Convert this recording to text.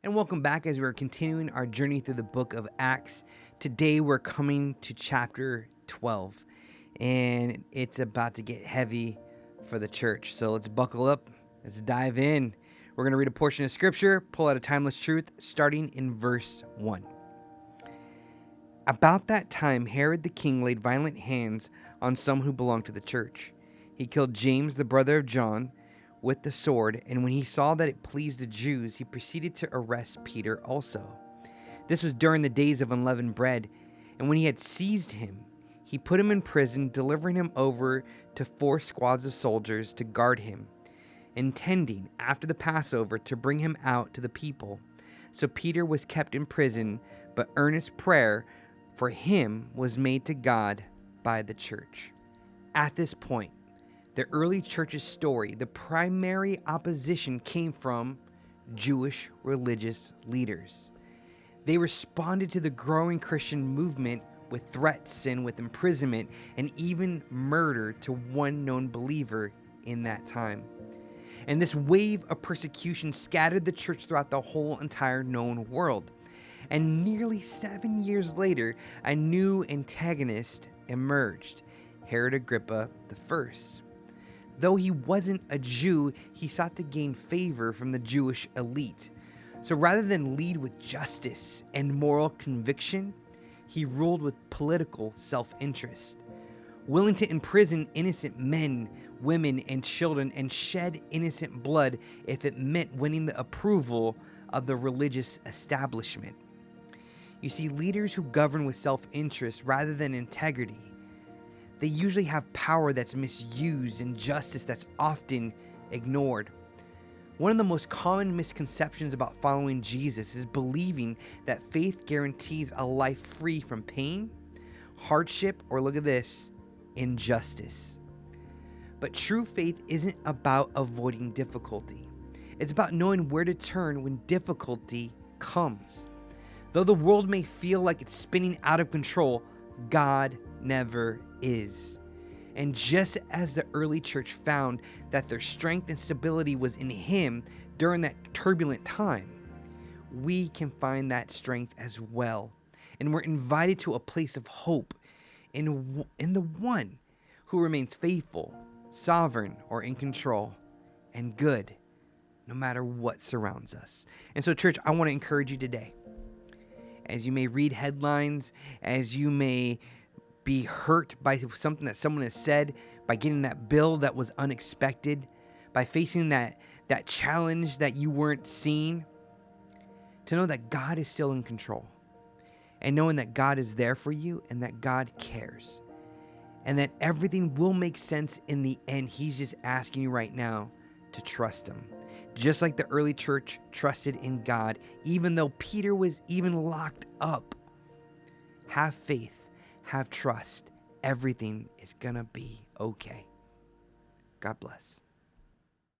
And welcome back as we're continuing our journey through the book of Acts. Today we're coming to chapter 12, and it's about to get heavy for the church. So let's buckle up, let's dive in. We're going to read a portion of scripture, pull out a timeless truth, starting in verse 1. About that time, Herod the king laid violent hands on some who belonged to the church. He killed James, the brother of John, with the sword, and when he saw that it pleased the Jews, he proceeded to arrest Peter also. This was during the days of unleavened bread, and when he had seized him, he put him in prison, delivering him over to 4 squads of soldiers to guard him, intending, after the Passover, to bring him out to the people. So Peter was kept in prison, but earnest prayer for him was made to God by the church. At this point, the early church's story, the primary opposition came from Jewish religious leaders. They responded to the growing Christian movement with threats and with imprisonment and even murder to one known believer in that time. And this wave of persecution scattered the church throughout the whole entire known world. And nearly 7 years later, a new antagonist emerged, Herod Agrippa I. Though he wasn't a Jew, he sought to gain favor from the Jewish elite. So rather than lead with justice and moral conviction, he ruled with political self-interest, willing to imprison innocent men, women, and children and shed innocent blood if it meant winning the approval of the religious establishment. You see, leaders who govern with self-interest rather than integrity, they usually have power that's misused and justice that's often ignored. One of the most common misconceptions about following Jesus is believing that faith guarantees a life free from pain, hardship, or look at this, injustice. But true faith isn't about avoiding difficulty. It's about knowing where to turn when difficulty comes. Though the world may feel like it's spinning out of control, God never is. And just as the early church found that their strength and stability was in Him during that turbulent time, we can find that strength as well. And we're invited to a place of hope in the one who remains faithful, sovereign, or in control, and good no matter what surrounds us. And so, church, I want to encourage you today. As you may read headlines, as you may be hurt by something that someone has said, by getting that bill that was unexpected, by facing that challenge that you weren't seeing, to know that God is still in control, and knowing that God is there for you and that God cares, and that everything will make sense in the end. He's just asking you right now to trust Him. Just like the early church trusted in God, even though Peter was even locked up. Have faith, have trust. Everything is gonna be okay. God bless.